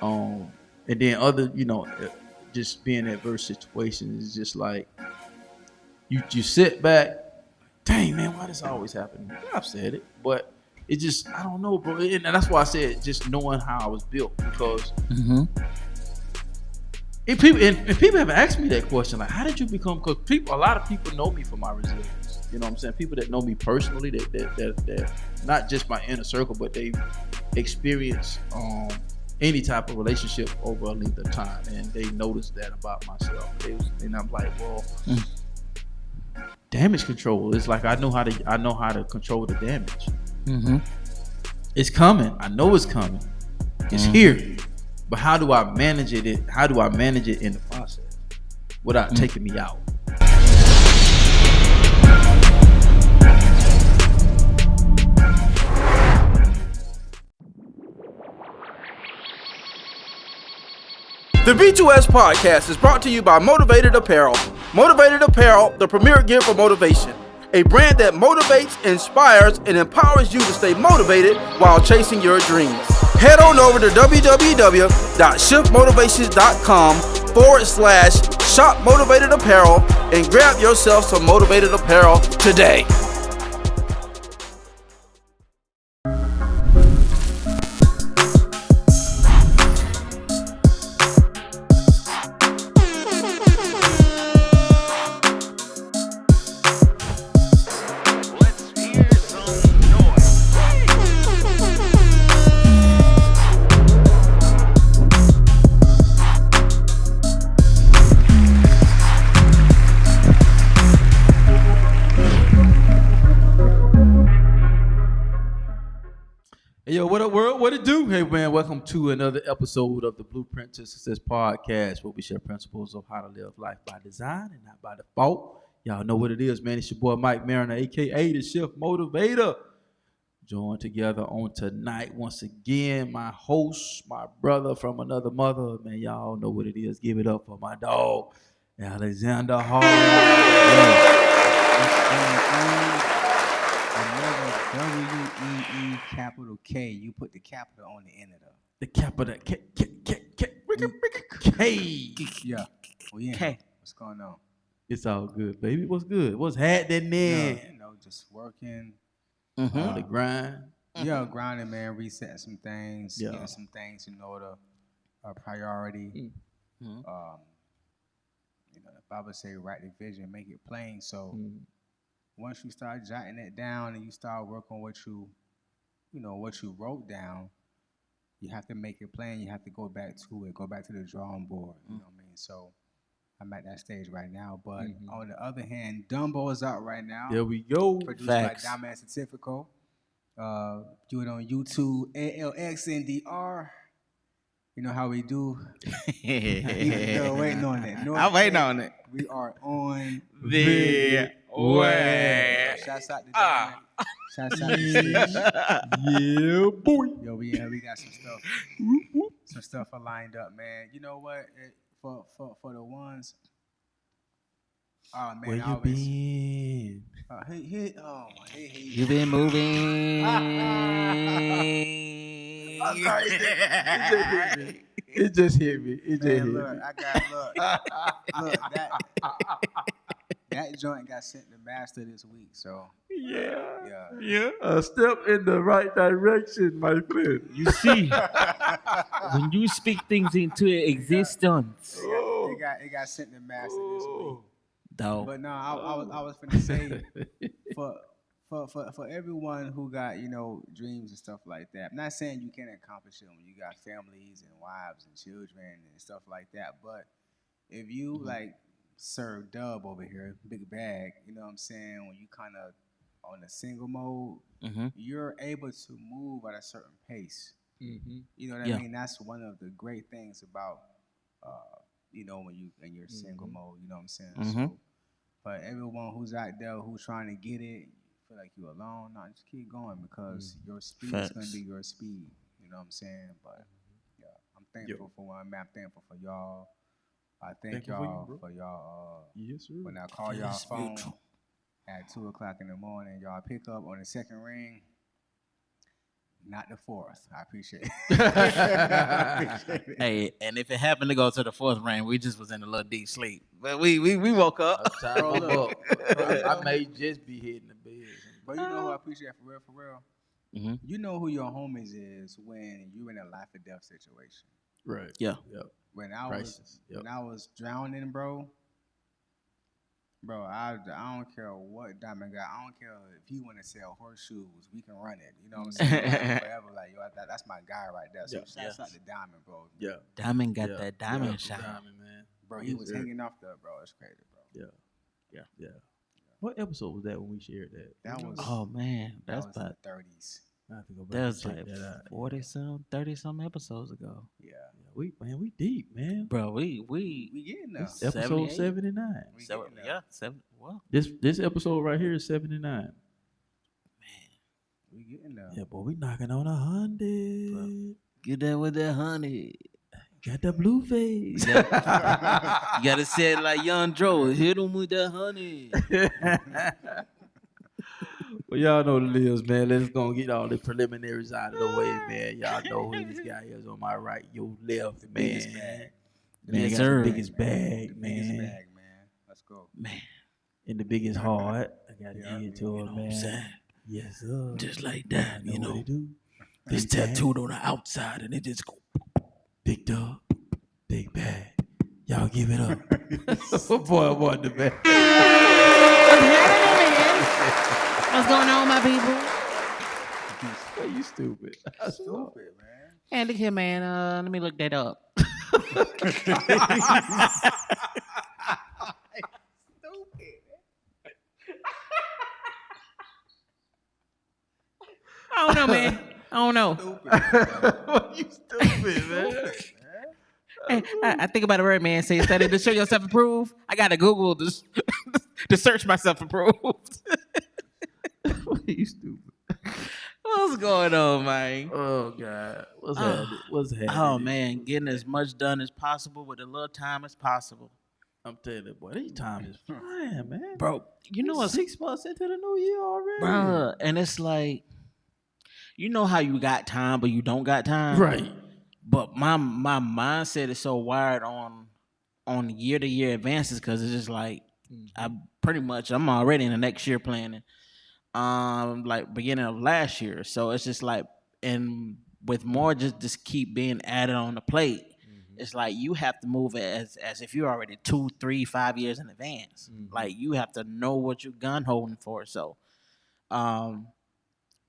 And then other, just being in adverse situations is just like you sit back, dang man, why this always happening? I've said it, but it just I don't know, bro. And that's why I said just knowing how I was built because and people have asked me that question, like, how did you become? Because a lot of people know me for my resilience. You know what I'm saying? People that know me personally, that not just my inner circle, but they experience any type of relationship over a length of time, and they noticed that about myself. And I'm like, well, damage control. It's like I know how to control the damage. It's coming. I know it's coming. It's here. But how do I manage it? How do I manage it in the process without taking me out? The B2S podcast is brought to you by Motivated Apparel. Motivated Apparel, the premier gear for motivation. A brand that motivates, inspires, and empowers you to stay motivated while chasing your dreams. Head on over to www.shiftmotivations.com/shop motivated apparel and grab yourself some motivated apparel today. Hey, yo, what up, world? What it do? Hey, man, welcome to another episode of the Blueprint to Success podcast, where we share principles of how to live life by design and not by default. Y'all know what it is, man. It's your boy, Mike Mariner, a.k.a. the Shift Motivator. Joined together on tonight once again, my host, my brother from another mother. Man, y'all know what it is. Give it up for my dog, Alxndr Hall. W-E-E capital K. You put the capital on the end of The capital K. Yeah. Well, yeah. K. What's going on? It's all good, baby. What's good? What's happening there? Just working. On the grind. Yeah, grinding, man. Resetting some things. Yeah. Getting some things in order. Priority. The Bible say, write the vision, make it plain. So once you start jotting it down and you start working on what you wrote down, you have to make it plain. You have to go back to it. Go back to the drawing board. You know what I mean? So I'm at that stage right now. But on the other hand, Dumbo is out right now. There we go. Produced Facts. by Diamond Certifico. Do it on YouTube. Alxndr. You know how we do. Waiting on it. I'm waiting on it. We are on the way. Shouts out to Diamond. Shouts out to Stitch. Yeah, boy. Yo, we got some stuff. Some stuff are lined up, man. You know what? For the ones. Oh man, Where you been? You been moving. It just hit me. Look, that joint got sent to master this week, so Yeah. A step in the right direction, my friend. You see, when you speak things into existence. It got sent to master this week. Dog. But no, I was finna say for everyone who got dreams and stuff like that. I'm not saying you can't accomplish them when you got families and wives and children and stuff like that. But if you like serve Dub over here, big bag, you know what I'm saying? When you kind of on a single mode, you're able to move at a certain pace. You know what I mean? That's one of the great things about when you in your single mode. You know what I'm saying? So, but everyone who's out there who's trying to get it, feel like you're alone, no, just keep going because your speed is gonna be your speed. You know what I'm saying? But yeah, I'm thankful for where I'm at. I'm thankful for y'all. I thank y'all for y'all. Yes, sir. When I call y'all phone at 2:00 in the morning, y'all pick up on the second ring. Not the 4th. I appreciate it. I appreciate it. Hey, and if it happened to go to the 4th ring, we just was in a little deep sleep. But we woke up. Time Bro, I'm look. up. I may just be hitting the bed. But you know who I appreciate for real, for real? Mm-hmm. You know who your homies is when you're in a life or death situation. Right. Yeah. Yep. When I Crisis. was when I was drowning, bro, I don't care what Diamond got. I don't care if he want to sell horseshoes. We can run it. You know what I'm saying? Like, forever. Like, yo, that's my guy right there. So shouts out to Diamond, bro. Yeah. Diamond got that diamond Yeah, shot. Diamond, man. Bro, he was hanging off the, bro. It's crazy, bro. Yeah. What episode was that when we shared that? That was. Oh man, that that's was in about the 30s. I have to go back that and was check like that out. 40 some, 30 some episodes ago. Yeah. We deep, man. Bro, we getting there. This episode 79. We seven, getting there. yeah, seven. Well, This episode right here is 79. We getting there. Yeah, boy, we knocking on 100. get that with that honey. Got the blue face. You gotta say it like Young Dro. Hit him with that honey. Well, y'all know the deals, man. Let's go and get all the preliminaries out of the way, man. Y'all know who this guy is on my right, your left, man. biggest bag. Man, Yes, got sir. the biggest bag, The man. biggest bag, man. Let's go. Man, And the biggest heart. I got to Yeah, give it to you him, know what I'm man. saying? Yes, sir. Just like that, You you know what know. he do? It's Big bag, tattooed on the outside and it just go. Big dub, big bag. Y'all give it up. Boy Wonda, man. What's going on, my people? You stupid. Stupid, man. Hey, look here, man. Let me look that up. I don't know, man. I don't know. You stupid, man. Hey, I think about it right, man. Say instead of to show yourself approved, I gotta Google this to search myself approved. You stupid. What's going on, man? Oh God. What's happening? What's happening? Oh man, getting as much done as possible with as little time as possible. I'm telling you, boy, these time is flying, man. Bro, you know what's 6 months into the new year already. bruh, and it's like, you know how you got time, but you don't got time? Right. But my mindset is so wired on year to year advances because it's just like I'm already in the next year planning. Like beginning of last year. So it's just like, and with more just keep being added on the plate, it's like you have to move it as if you're already 2, 3, 5 years in advance. Like you have to know what you're gun holding for. So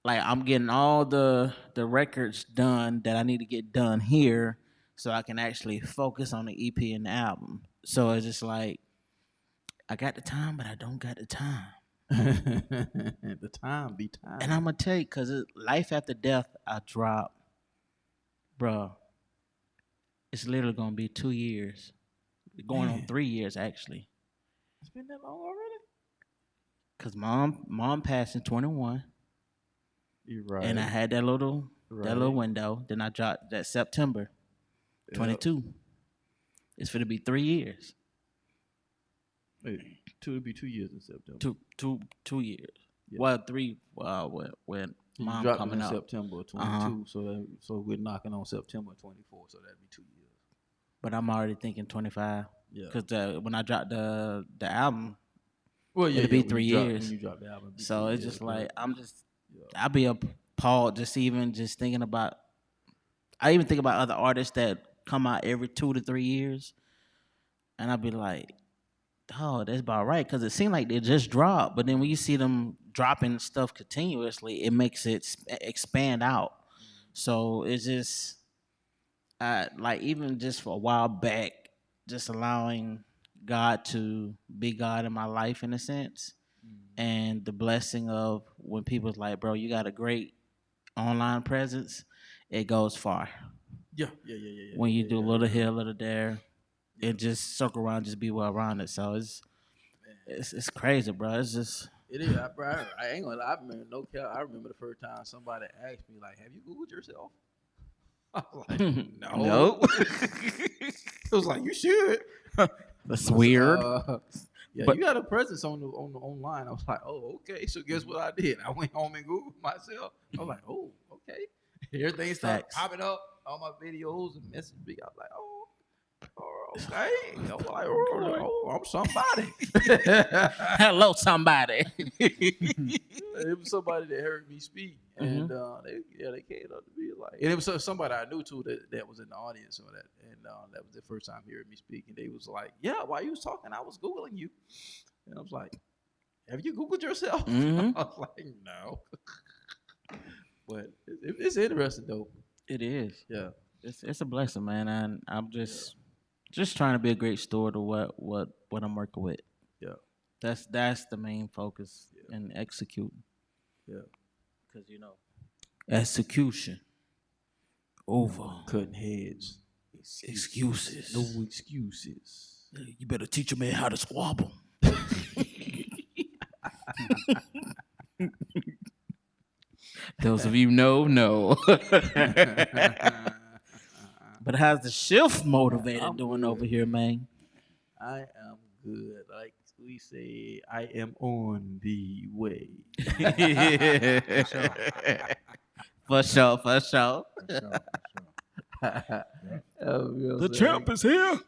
like I'm getting all the records done that I need to get done here so I can actually focus on the EP and the album. So it's just like I got the time, but I don't got the time. The time be time. And I'm gonna take because life after death. I drop, bruh. It's literally gonna be 2 years, going on Man. 3 years actually. It's been that long already? Cause mom passed in 21, You're right. and I had that little window. Then I dropped that September 22. It's gonna be 3 years. It'll be 2 years in September. 2 years. Yeah. Well, 3. When You mom dropped coming in up. September 22, so we're knocking on September 24, so that'd be 2 years. But I'm already thinking 25. Yeah. Because when I dropped the album, Well, yeah, it'll be when 3 you drop- years. when you drop the album, it'll be So 3 it's years, just like correct. I'll be appalled just thinking about. I even think about other artists that come out every 2 to 3 years, and I'll be like, "Oh, that's about right," because it seemed like they just dropped. But then when you see them dropping stuff continuously, it makes it expand out. So it's just like even just for a while back, just allowing God to be God in my life in a sense. And the blessing of when people's like, bro, you got a great online presence, it goes far. Yeah. When you do a little here, a little there, it just circle around, just be well rounded. So it's crazy, bro. It's just It is, bro. I ain't gonna lie. I remember I remember the first time somebody asked me, like, "Have you Googled yourself?" I was like, "No." Nope. It was like, "You should." That's weird. Yeah, But- you got a presence on the online. I was like, "Oh, okay." So guess what I did? I went home and Googled myself. I was like, "Oh, okay." Everything started Facts. popping up on my videos and messaging me. I'm like, oh, okay. I'm like, oh, I'm somebody. Hello, somebody. It was somebody that heard me speak, and they came up to me like, and it was somebody I knew too that was in the audience or that, and that was the first time hearing me speak, and they was like, yeah, while you was talking, I was googling you, and I was like, have you googled yourself? I was like, no, but it's interesting though. It is. Yeah, It's a blessing, man. And I'm just trying to be a great steward of what I'm working with. yeah, That's the main focus and executing. yeah. Because execution over Cutting heads, excuses. no excuses. You better teach a man how to squabble. Those of you know. But how's the shift motivated doing over here, man? I am good. Like we say, I am on the way. For sure. The champ is here.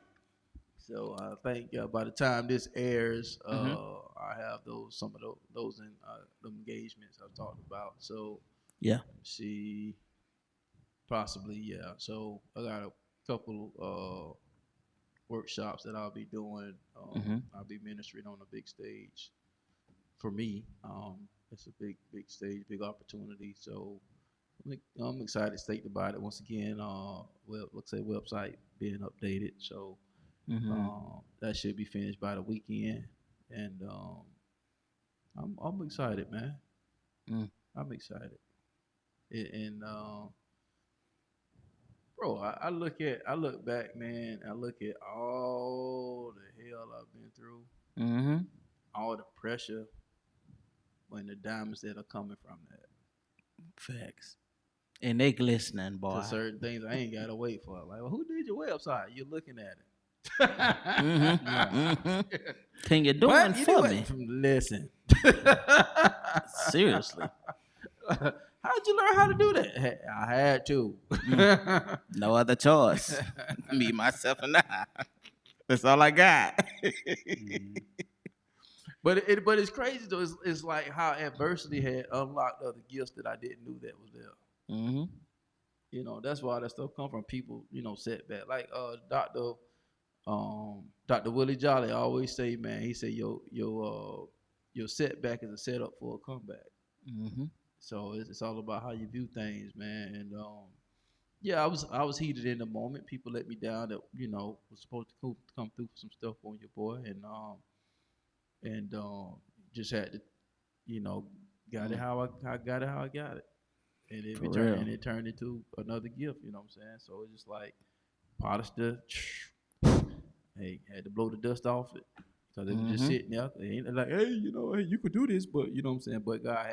So I think by the time this airs, I have some of those in the engagements I've talked about. So Yeah. see, possibly So I got a couple workshops that I'll be doing. I'll be ministering on a big stage. For me, it's a big stage, big opportunity. So I'm excited, state about it once again. Let's say website being updated. So that should be finished by the weekend, and I'm excited, man. I'm excited, and bro, I look back, man. I look at all the hell I've been through, all the pressure, when the diamonds that are coming from that. Facts. And they glistening, boy. To certain things I ain't gotta wait for. Like, well, who did your website? You're looking at it. Can you do one for me? Listen. Seriously. How'd you learn how to do that? I had to. No other choice. Me, myself, and I. That's all I got. But it's crazy though. It's like how adversity had unlocked other gifts that I didn't know that was there. That's why that stuff come from people. Setback. Like Dr. Willie Jolly always say, man. He say your setback is a setup for a comeback. So it's all about how you view things, man. And I was heated in the moment. People let me down that was supposed to come through for some stuff on your boy, and just had to, got it how I got it, and it turned into another gift. You know what I'm saying? So it's just like polished the, hey, had to blow the dust off it because it was just sitting there. They ain't like, hey, hey, you could do this, but you know what I'm saying. But God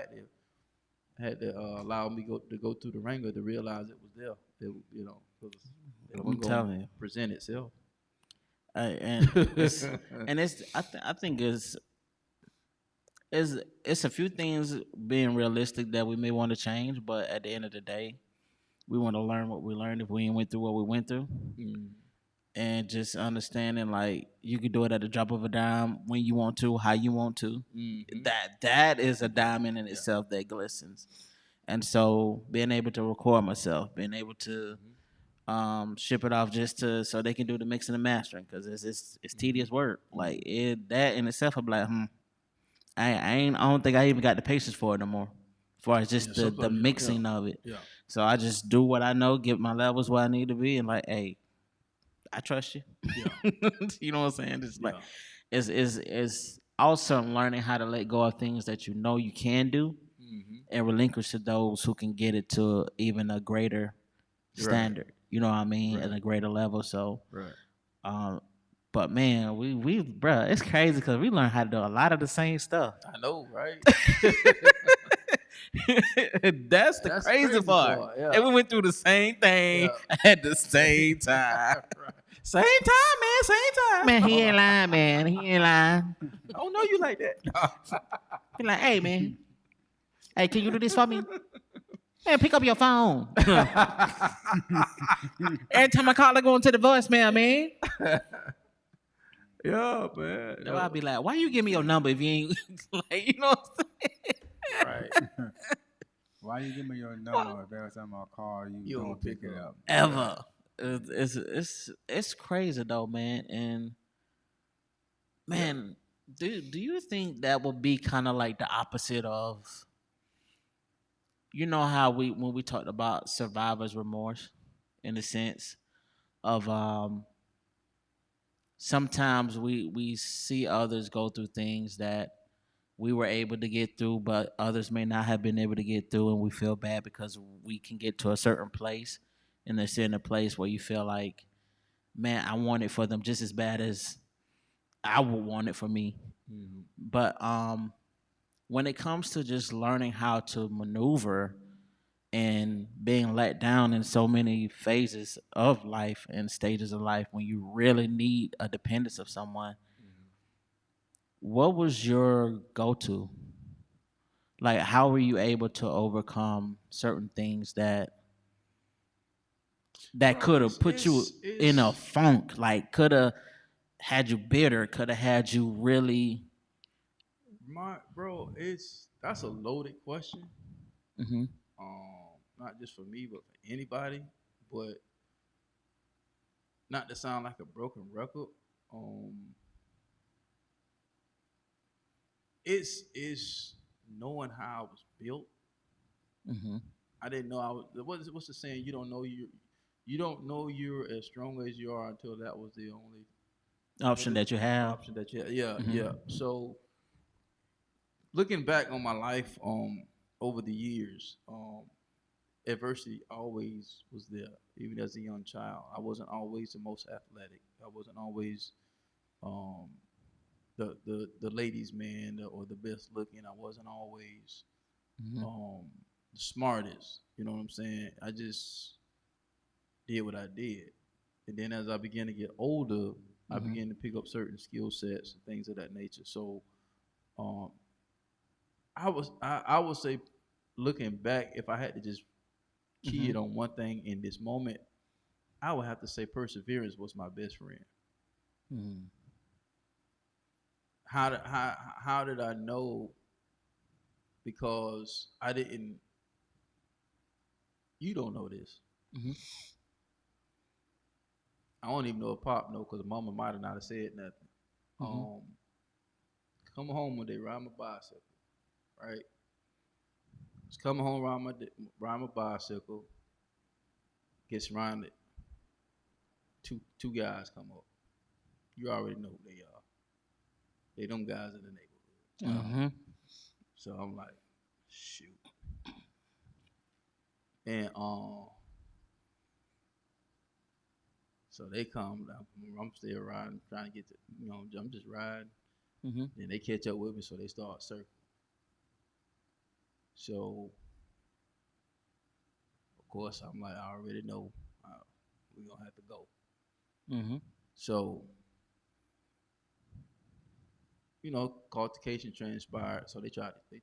had to allow me to go through the ringer to realize it was there. Because it wasn't going to present itself. I think it's a few things being realistic that we may want to change, but at the end of the day, we want to learn what we learned if we ain't went through what we went through, and just understanding like you can do it at the drop of a dime when you want to, how you want to. That is a diamond in itself that glistens, and so being able to record myself, being able to ship it off so they can do the mixing and mastering because it's tedious work. Like that in itself, I'm like, I don't think I even got the patience for it no more. As far as just the mixing of it. Yeah. So I just do what I know, get my levels where I need to be, and like, hey, I trust you. Yeah. You know what I'm saying? It's like it's also learning how to let go of things that you know you can do, and relinquish to those who can get it to even a greater standard. Right. You know what I mean? Right. At a greater level. So, but man, we bro, it's crazy because we learn how to do a lot of the same stuff. I know, right? That's the crazy part. Yeah. And we went through the same thing at the same time. Right. Same time, man. Same time. Man, he ain't lying, man. He ain't lying. I don't know you like that. Be like, hey, man. Hey, can you do this for me? Man, pick up your phone. Every time I call, I go into the voicemail, man. Yeah, man. No, I'll be like, why you give me your number if you ain't like, you know what I'm saying? Right. Why you give me your number if every time I call you don't pick it up? Ever. It's crazy though, man. And man, do you think that would be kind of like the opposite of, you know how when we talked about survivor's remorse, in the sense of sometimes we see others go through things that we were able to get through, but others may not have been able to get through, and we feel bad because we can get to a certain place, and they're in a place where you feel like, man, I want it for them just as bad as I would want it for me. But when it comes to just learning how to maneuver and being let down in so many phases of life and stages of life, when you really need a dependence of someone, what was your go-to? Like, how were you able to overcome certain things that Bro, could have put you in a funk, like could have had you bitter, could have had you really? That's a loaded question. Mm-hmm. Not just for me, but for anybody. But not to sound like a broken record. Um, it's knowing how I was built. Mm-hmm. I didn't know I was. What's the saying? You don't know you're as strong as you are until that was the only Option that you have. option that you had. Yeah, Mhm. yeah. So looking back on my life, over the years, adversity always was there. Even as a young child, I wasn't always the most athletic. I wasn't always um, the ladies' man or the best looking. I wasn't always Mhm. the smartest. You know what I'm saying? I just did what I did, and then as I began to get older, I Mhm. began to pick up certain skill sets and things of that nature. So um, I would say, looking back, if I had to just key Mhm. it on one thing in this moment, I would have to say perseverance was my best friend. Mhm. How did I know? Because I didn't. You don't know this. Mhm. I don't even know if Pop know because Mama might have not have said nothing. Mhm. Um, come home one day, ride my bicycle, right? Just come home, ride my bicycle, get surrounded. Two guys come up. You already know who they are. They them guys in the neighborhood. Mhm. So I'm like, shoot. And so they come. I'm still riding, trying to get to, I'm just riding. Mhm. Then they catch up with me, so they start circling. So of course I'm like, I already know we're gonna have to go. Mhm. So altercation transpired. So they tried to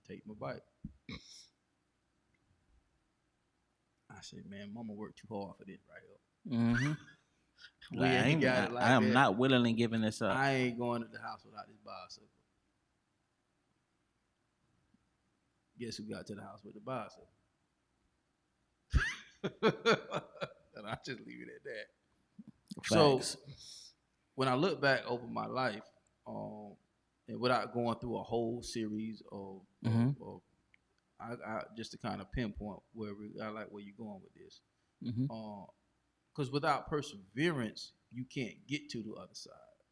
take my bike. I said, man, Mama worked too hard for this right here. Mhm. We Like ain't got it I like am that. not willingly giving this up. I ain't going to the house without this bicycle. Guess who got to the house with the bicycle? And I just leave it at that. So Facts. when I look back over my life, and without going through a whole series of, Mhm. I just to kind of pinpoint I like where you're going with this, Mhm. because without perseverance, you can't get to the other side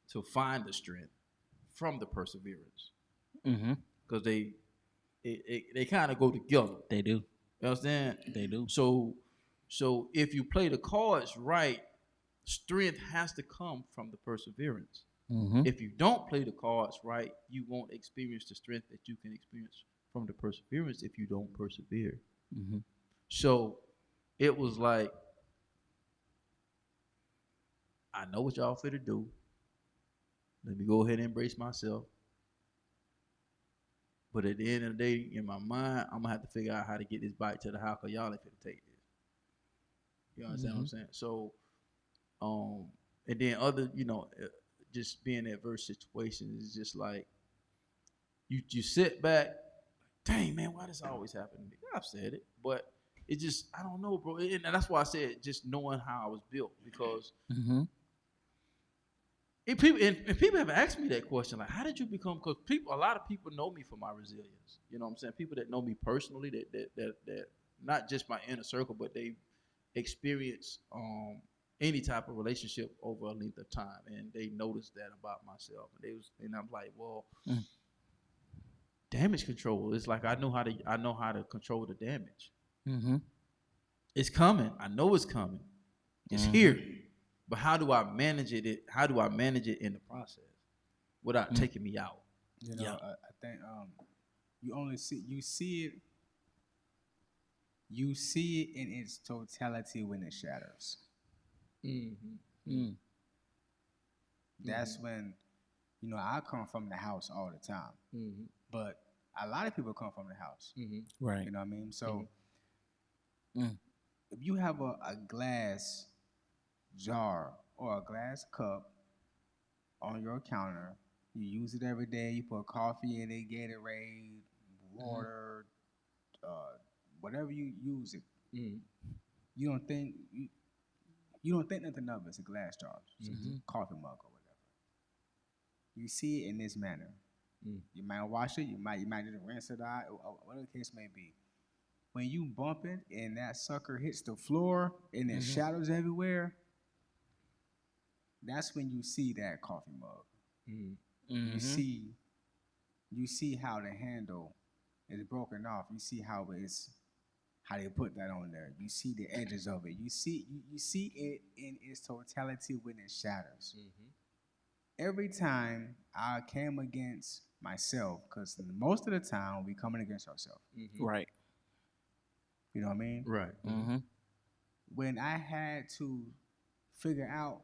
to find the strength from the perseverance, Mhm. because they kind of go together. They do. You understand? They do. So if you play the cards right, strength has to come from the perseverance. Mhm. If you don't play the cards right, you won't experience the strength that you can experience from the perseverance if you don't persevere. Mhm. So it was like, I know what y'all finna do. Let me go ahead and embrace myself. But at the end of the day, in my mind, I'm gonna have to figure out how to get this bike to the house because y'all ain't finna take this. You understand what I'm saying? So, and then other, just being in adverse situations is just like you sit back, dang man, why does always happen to me? I've said it, but it just I don't know, bro. And that's why I said just knowing how I was built because. People have asked me that question, like, how did you become? Because a lot of people know me for my resilience. You know what I'm saying? People that know me personally, that not just my inner circle, but they experience any type of relationship over a length of time, and they noticed that about myself. And I'm like, well, damage control. It's like I know how to control the damage. It's coming. I know it's coming. It's here. But how do I manage it? How do I manage it in the process without taking me out? I think you see it in its totality when it shatters. That's when I come from the house all the time, but a lot of people come from the house, Right. You know what I mean? So if you have a glass jar or a glass cup on your counter, you use it every day, you put coffee in it, Gatorade, water, whatever you use it, you don't think nothing of it. It's a glass jar, it's a coffee mug or whatever. You see it in this manner. You might wash it, you might just rinse it out, or whatever the case may be. When you bump it and that sucker hits the floor and there's shadows everywhere, that's when you see that coffee mug. You see how the handle is broken off. You see how they put that on there. You see the edges of it. You see it in its totality when it shatters. Every time I came against myself, because most of the time we coming against ourselves. Right. You know what I mean? Right. When I had to figure out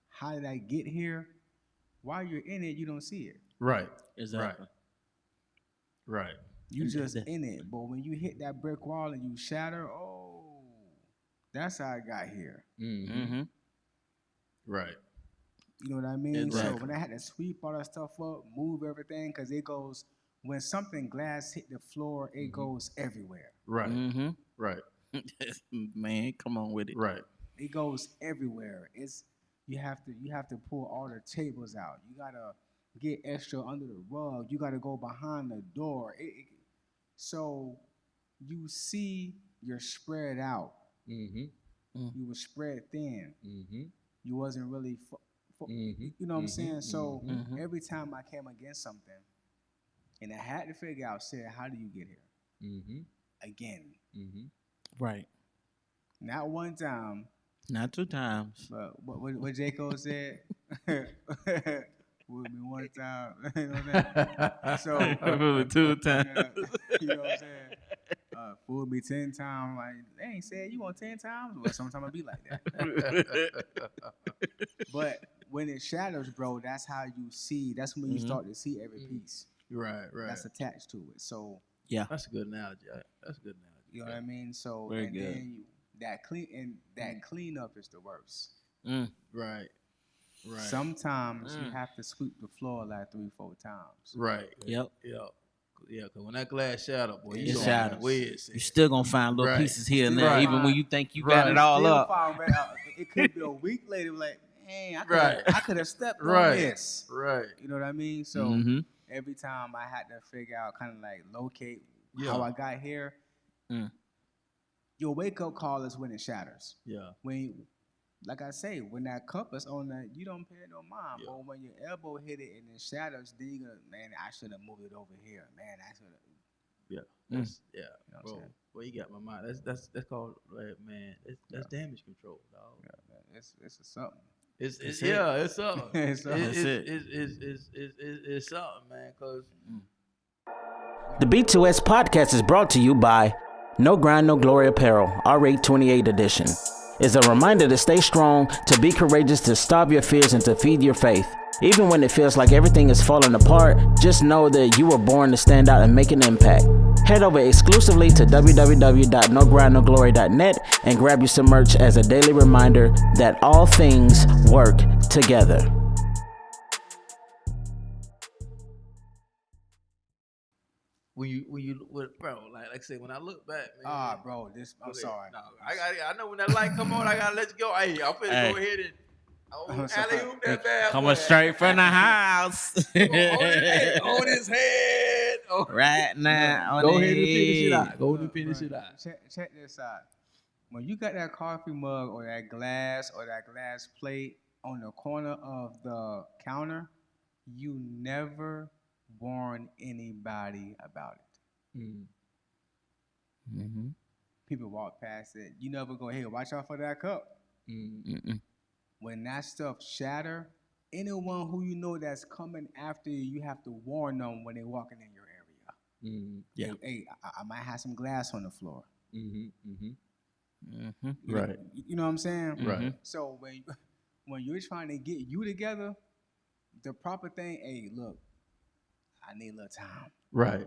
how did I get here, while you're in it, you don't see it. Right. Exactly. Right. You just in it. But when you hit that brick wall and you shatter, that's how I got here. Right. You know what I mean? Exactly. So when I had to sweep all that stuff up, move everything, because it goes, when something glass hit the floor, it goes everywhere. Right. Right. Man, come on with it. Right. It goes everywhere. You have to pull all the tables out. You gotta get extra under the rug. You gotta go behind the door. So you see you're spread out. You were spread thin. You wasn't really, you know what I'm saying? So every time I came against something, and I had to figure out, said, how do you get here? Again. Right. Not one time. Not 2 times. But what J. Cole said, would be one time. You know what I'm saying? So 2 times. You know what I'm saying? Fooled me 10 times. Like, they ain't said you want 10 times. Well, sometimes I be like that. But when it shatters, bro, that's how you see. That's when you start to see every piece. Right. That's attached to it. So Yeah. That's a good analogy. you know what I mean? So Very good. then that cleanup is the worst. Right. Right. Sometimes you have to sweep the floor like 3-4 times. Right. Yep. Yeah. Yeah, because when that glass shattered, boy, It you shatters. Wedge. You still gonna find little Right. pieces here and there, Right. even when you think you got it all Still up. found, it could be a week later, like, man, Right. I could have stepped on Right. this. Right. You know what I mean? So Mhm. every time I had to figure out, kind of like locate Yeah. how I got here. Your wake up call is when it shatters. Yeah. Like I say, when that cup is on that, you don't pay no mind. Yeah. But when your elbow hit it and it shatters, then you gonna, man, I should have moved it over here. Man, I should have. Yeah. That's, yeah. You know what I'm Bro, saying? well, you got my mind. That's called, like, man. That's damage control, dog. Yeah, it's a something. It's That's yeah, it's something. It's something. That's it. It's something, man. Cause The B2S podcast is brought to you by No Grind, No Glory Apparel, R8 28 edition. It's a reminder to stay strong, to be courageous, to starve your fears, and to feed your faith. Even when it feels like everything is falling apart, just know that you were born to stand out and make an impact. Head over exclusively to www.nogrindnoglory.net and grab you some merch as a daily reminder that all things work together. Bro, like I said, when I look back, man. Bro, I'm sorry. No, I know when that light come on, I gotta let you go. Hey, I'm finna go ahead and alley-oop that bad Coming boy. straight from the house. on his head. Right now. Go ahead and finish it out. Go ahead and finish it out. Check this out. When you got that coffee mug or that glass plate on the corner of the counter, you never warn anybody about it. Mm-hmm. People walk past it. You never go, hey, watch out for that cup. Mm-mm. When that stuff shatter, anyone who you know that's coming after you, you have to warn them when they're walking in your area. Yeah. Hey, I might have some glass on the floor. Right. You know what I'm saying? Right. So when you're trying to get you together, the proper thing, hey, look, I need a little time. Right.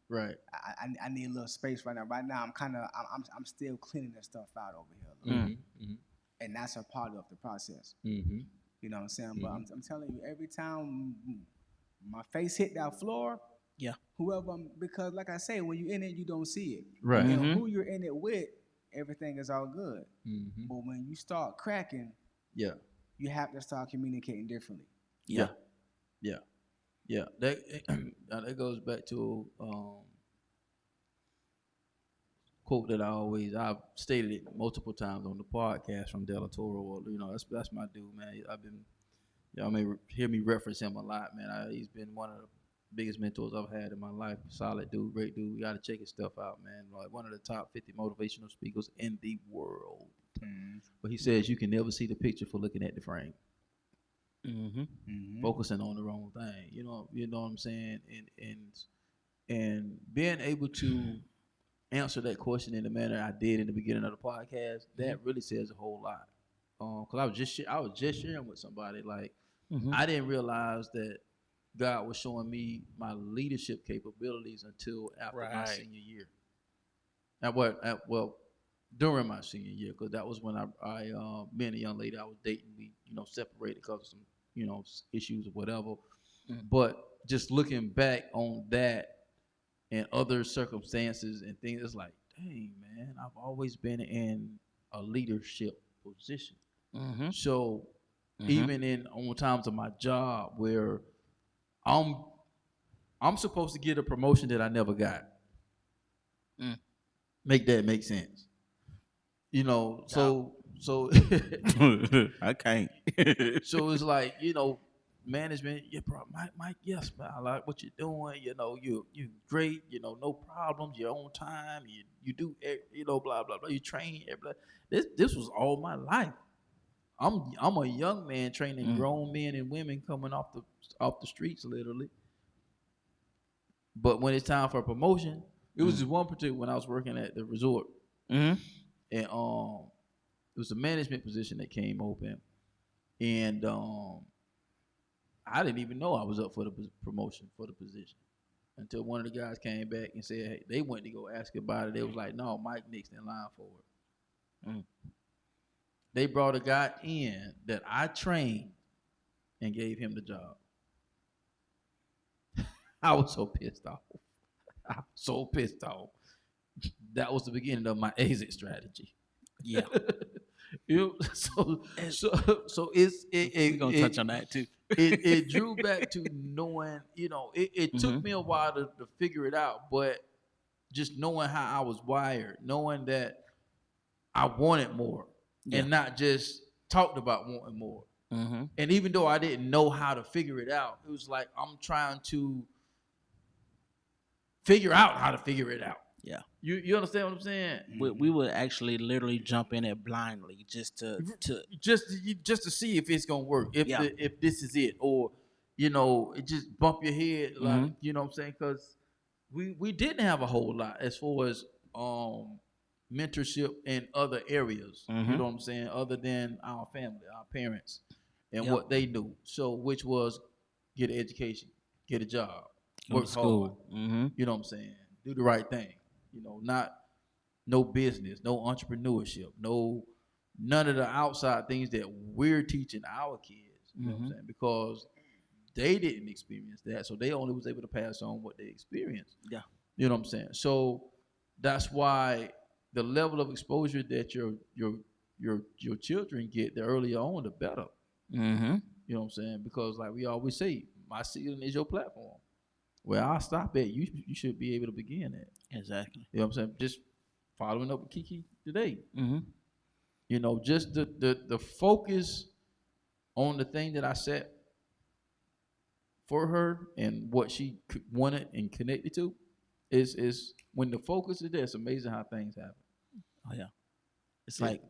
Right. I need a little space right now. Right now, I'm still cleaning this stuff out over here, a little bit. And that's a part of the process. You know what I'm saying? But I'm telling you, every time my face hit that floor, because like I say, when you're in it, you don't see it. Right. And who you're in it with, everything is all good. But when you start cracking, you have to start communicating differently. Yeah. That goes back to quote that I've stated it multiple times on the podcast from Della Toro. You know, that's my dude, man. Y'all may hear me reference him a lot, man. He's been one of the biggest mentors I've had in my life. Solid dude, great dude. You got to check his stuff out, man. Like one of the top 50 motivational speakers in the world. But he says you can never see the picture for looking at the frame. Focusing on the wrong thing. You know what I'm saying? And being able to answer that question in the manner I did in the beginning of the podcast, that really says a whole lot. Because I was just sharing with somebody, like I didn't realize that God was showing me my leadership capabilities until after my senior year. During my senior year, because that was when I me and a young lady I was dating, we separated because of some issues or whatever. But just looking back on that and other circumstances and things, it's like, dang, man, I've always been in a leadership position. So even on times of my job where I'm supposed to get a promotion that I never got. Make that make sense. So I can't. So it's like, management, bro, Mike, yes, man, I like what you're doing. You great. No problems. You're on time. You do, blah blah blah. You train. This was all my life. I'm a young man training grown men and women coming off the streets, literally. But when it's time for a promotion, it was just one particular when I was working at the resort, and it was a management position that came open, and I didn't even know I was up for the promotion for the position until one of the guys came back and said, hey, they went to go ask about it. They was like, no, Mike next in line for it. They brought a guy in that I trained and gave him the job. I was so pissed off. That was the beginning of my exit strategy. Yeah. So we're gonna touch on that too. it drew back to knowing, it took me a while to figure it out, but just knowing how I was wired, knowing that I wanted more and not just talked about wanting more. And even though I didn't know how to figure it out, it was like I'm trying to figure out how to figure it out. Yeah. You understand what I'm saying? We would actually literally jump in it blindly just to see if it's gonna work, if this is it, or it just bump your head, like you know what I'm saying? Because we didn't have a whole lot as far as mentorship in other areas. You know what I'm saying? Other than our family, our parents, and Yep. what they knew. So which was get an education, get a job, Go work to school. hard. Mm-hmm. You know what I'm saying? Do the right thing. Not no business, no entrepreneurship, none of the outside things that we're teaching our kids. You know what I'm saying? Because they didn't experience that, so they only was able to pass on what they experienced. Yeah. You know what I'm saying? So that's why the level of exposure that your children get, the earlier on, the better. Mm-hmm. You know what I'm saying? Because like we always say, my ceiling is your platform. Where I stop at, you should be able to begin at. Exactly. You know what I'm saying? Just following up with Kiki today. Mm-hmm. Just the focus on the thing that I set for her and what she wanted and connected to is when the focus is there, it's amazing how things happen. Oh yeah. It's Yeah. like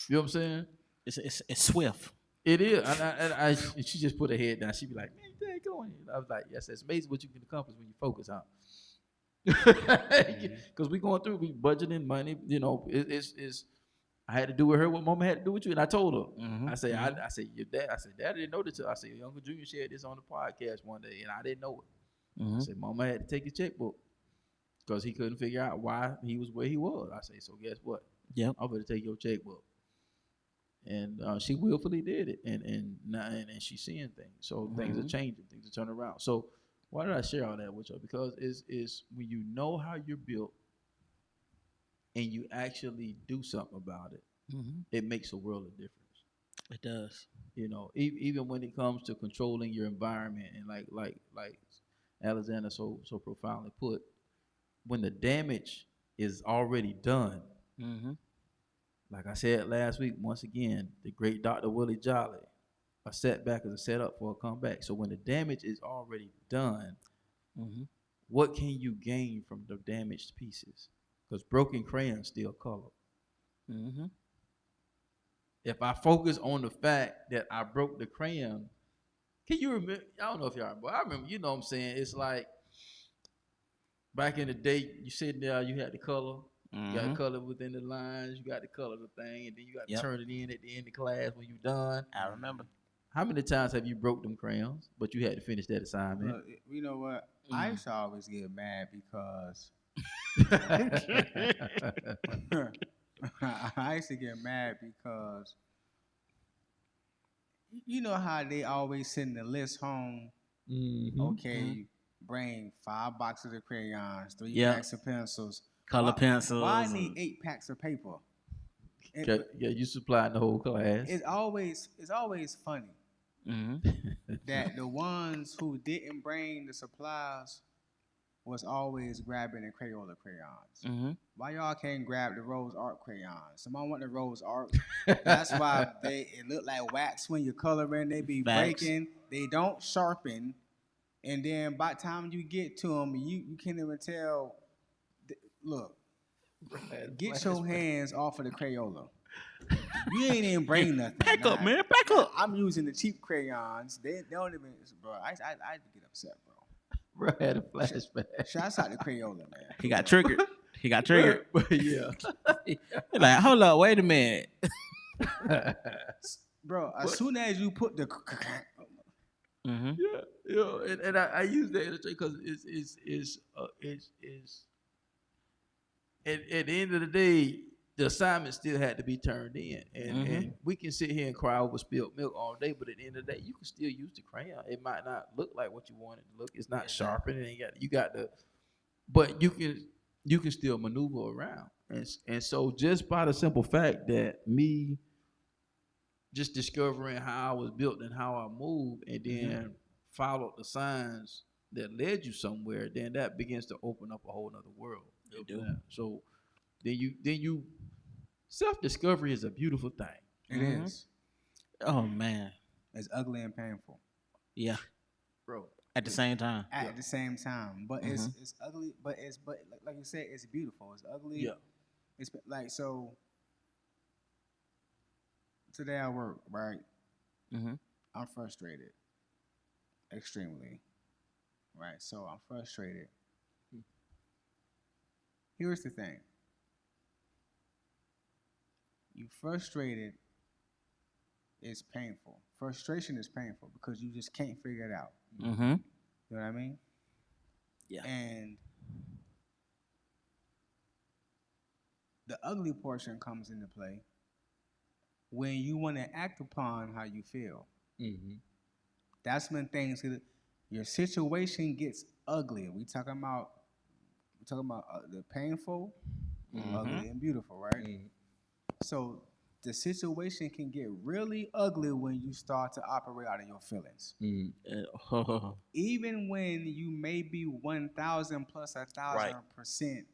You know what I'm saying? it's swift. It is. And she just put her head down. She'd be like, man, Dad, go on. I was like, yes, it's amazing what you can accomplish when you focus, huh? Because we going through, we budgeting money. It's I had to do with her what Mama had to do with you, and I told her. Mm-hmm. I said, I said, your dad. I said, Dad didn't know this. I said, your Uncle Junior shared this on the podcast one day, and I didn't know it. I said, Mama had to take his checkbook because he couldn't figure out why he was where he was. I said, so guess what? Yep. I'm going to take your checkbook, and she willfully did it, and she's seeing things. So things are changing, things are turning around. So why did I share all that with you? Because it's when you know how you're built and you actually do something about it, it makes a world of difference. It does. Even when it comes to controlling your environment, and like Alexandra so profoundly put, when the damage is already done, like I said last week, once again, the great Dr. Willie Jolly, a setback is a setup for a comeback. So when the damage is already done, what can you gain from the damaged pieces? Because broken crayons still color. If I focus on the fact that I broke the crayon, can you remember? I don't know if y'all remember. I remember, you know what I'm saying? It's like back in the day, you sitting there, you had the color. You got to color within the lines. You got to color the thing, and then you got to turn it in at the end of class when you're done. I remember. How many times have you broke them crayons, but you had to finish that assignment? Look, you know what? I used to always get mad because I used to get mad because you know how they always send the list home. Okay, bring 5 boxes of crayons, 3 packs of pencils, color pencils. Why I need 8 packs of paper? You supplying the whole class. It's always funny that the ones who didn't bring the supplies was always grabbing the Crayola crayons. Why y'all can't grab the Rose Art crayons? Somebody want the Rose Art. That's why it look like wax when you're coloring. They be breaking. They don't sharpen. And then by the time you get to them, you can't even tell. Look, get your hands off of the Crayola. You ain't even bring nothing. Back up, man. Back up. I'm using the cheap crayons. They don't even, bro. I get upset, bro. Bro, I had a flashback. Shouts out to Crayola, man. He got triggered. He got triggered. Yeah. Like, hold up, wait a minute. Bro, as soon as you put the and I use that illustrate because it's at the end of the day, the assignment still had to be turned in, and we can sit here and cry over spilled milk all day, but at the end of the day, you can still use the crayon. It might not look like what you want it to look. It's not sharpened. But you can still maneuver around, and so just by the simple fact that me just discovering how I was built and how I move, and then followed the signs that led you somewhere, then that begins to open up a whole nother world. It do. So then you self-discovery is a beautiful thing. It is. Oh man, It's ugly and painful. yeah. Bro. At the same time. At the same time, but it's ugly. But like you said, it's beautiful. It's ugly. Yeah. It's like so. Today I work right. I'm frustrated, extremely. Right, so I'm frustrated. Here's the thing. You frustrated is painful. Frustration is painful because you just can't figure it out. Mm-hmm. You know what I mean? Yeah. And the ugly portion comes into play when you want to act upon how you feel. Mm-hmm. That's when things your situation gets ugly. We talking about the painful, ugly, and beautiful, right? Mm-hmm. So the situation can get really ugly when you start to operate out of your feelings. Mm-hmm. Even when you may be 1,000 plus 1,000%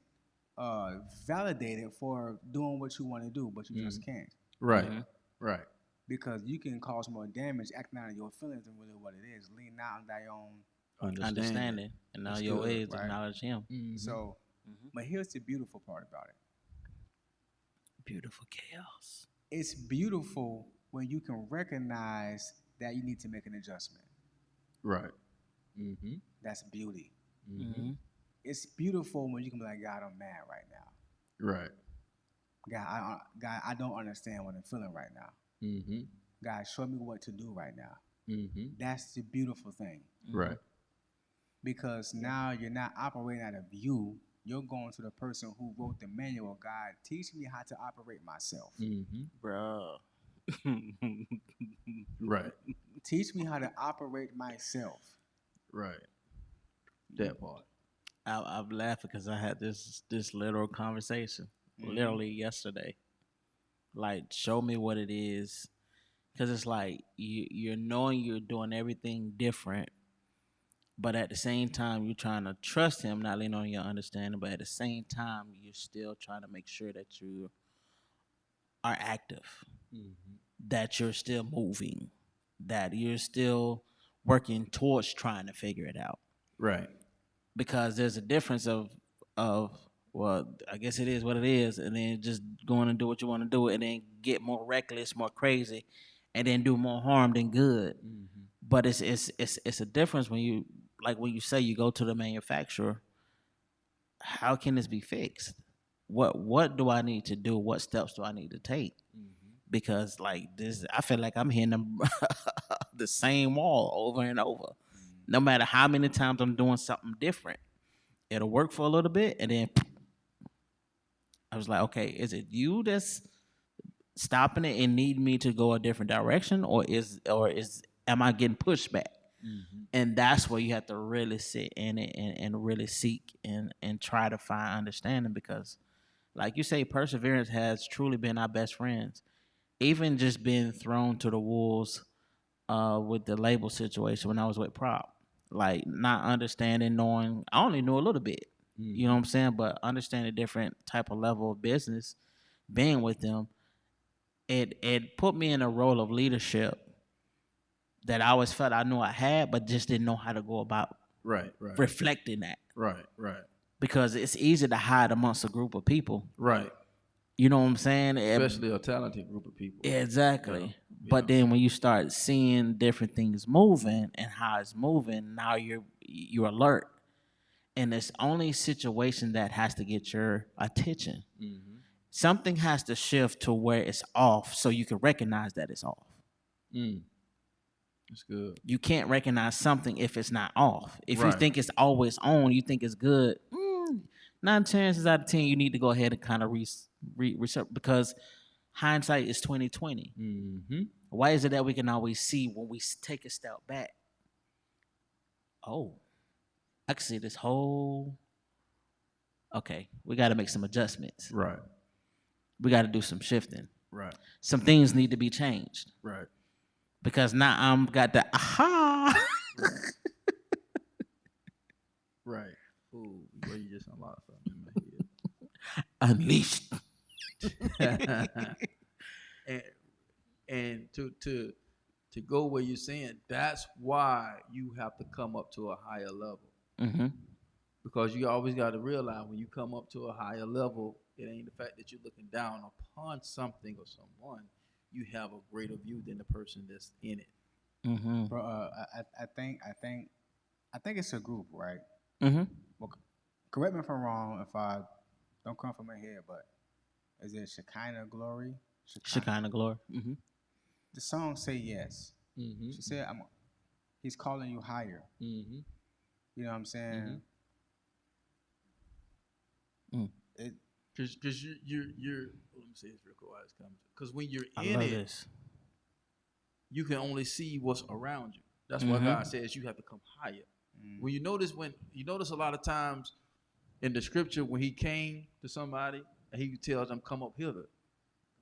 validated for doing what you want to do, but you just can't. Right. Mm-hmm. Right. Because you can cause more damage acting out of your feelings than really what it is. Lean out on thy own. Understanding and know That's your good, ways, right? acknowledge Him. Mm-hmm. So, but here's the beautiful part about it. Beautiful chaos. It's beautiful when you can recognize that you need to make an adjustment. Right. Mm-hmm. That's beauty. Mm-hmm. It's beautiful when you can be like, God, I'm mad right now. Right. God, I don't understand what I'm feeling right now. Mm-hmm. God, show me what to do right now. Mm-hmm. That's the beautiful thing. Right. Because now you're not operating out of you. You're going to the person who wrote the manual. God, teach me how to operate myself. Mm-hmm. Bruh. Right. Teach me how to operate myself. Right. That part. I'm laughing because I had this literal conversation literally yesterday. Like, show me what it is, because it's like you're knowing you're doing everything different, but at the same time you're trying to trust Him, not leaning on your understanding, but at the same time you're still trying to make sure that you are active, that you're still moving, that you're still working towards trying to figure it out. Right. Because there's a difference of well, I guess it is what it is, and then just going and do what you want to do, and then get more reckless, more crazy, and then do more harm than good. But it's a difference when you, like when you say you go to the manufacturer. How can this be fixed? What do I need to do? What steps do I need to take? Because like this, I feel like I'm hitting the same wall over and over. No matter how many times I'm doing something different, it'll work for a little bit, and then I was like, okay, is it you that's stopping it and need me to go a different direction, or am I getting pushed back? And that's where you have to really sit in it and really seek and try to find understanding, because like you say, perseverance has truly been our best friends. Even just being thrown to the wolves with the label situation when I was with Prop, like not understanding, knowing, I only knew a little bit, you know what I'm saying, but understanding a different type of level of business, being with them, it put me in a role of leadership that I always felt I knew I had, but just didn't know how to go about Right. Right. reflecting that, Right. Right. because it's easy to hide amongst a group of people. Right. You know what I'm saying? Especially a talented group of people. Exactly. Yeah. But then when you start seeing different things moving and how it's moving, now you're alert. And it's only situation that has to get your attention. Something has to shift to where it's off so you can recognize that it's off. That's good. You can't recognize something if it's not off. If you Right. think it's always on, you think it's good, 9 chances out of 10 you need to go ahead and kind of research, because hindsight is 20/20. Why is it that we can always see when we take a step back? Oh, I can see this whole. Okay, we got to make some adjustments. Right. We got to do some shifting. Right. Some things need to be changed, Right. because now I'm got the aha. Right. Ooh, boy, you just unlocked something in my Unleashed. head. and to go where you're saying, that's why you have to come up to a higher level. Because you always got to realize when you come up to a higher level, it ain't the fact that you're looking down upon something or someone. You have a greater view than the person that's in it. Bro, I think it's a group, right? Well, correct me if I'm wrong, if I don't come from my head, but is it Shekinah Glory? Shekinah Glory. the song say yes. Mm-hmm. She said, he's calling you higher. Mm-hmm. You know what I'm saying? It, Because you're let me say this real quick. Because when you're I in love it, this. you can only see what's around you. That's why God says you have to come higher. When you notice a lot of times in the scripture when he came to somebody and he tells them come up hither,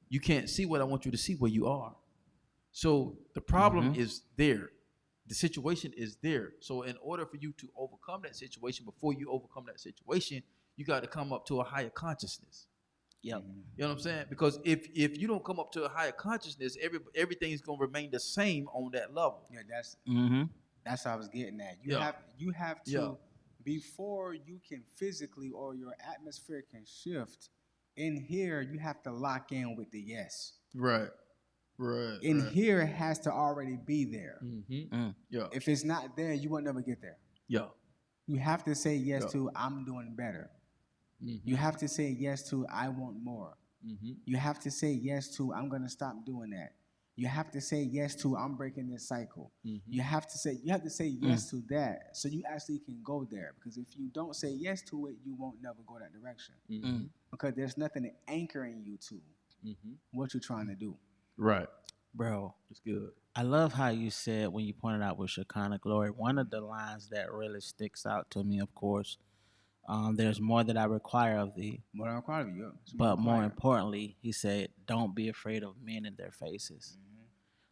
you can't see what I want you to see where you are. So the problem is there. The situation is there. So in order for you to overcome that situation, before you overcome that situation, you got to come up to a higher consciousness. Yep. You know what I'm saying? Because if you don't come up to a higher consciousness, everything's gonna remain the same on that level. yeah, that's Mm-hmm. that's what I was getting at. Yeah. You have to Yeah. before you can physically or your atmosphere can shift. In here, you have to lock in with the yes. Right. Right. In here, it has to already be there. Mm-hmm. Yeah. If it's not there, you won't never get there. Yeah. You have to say yes Yeah. to I'm doing better. Mm-hmm. You have to say yes to I want more. Mm-hmm. You have to say yes to I'm gonna stop doing that. You have to say yes to I'm breaking this cycle. Mm-hmm. You have to say yes to that so you actually can go there. Because if you don't say yes to it, you won't never go that direction. Mm-hmm. Because there's nothing anchoring you to what you're trying to do. Right. Bro, It's good. I love how you said when you pointed out with Shekinah glory. One of the lines that really sticks out to me, of course, there's more that I require of thee. More than required of you. But more importantly, he said, don't be afraid of men in their faces.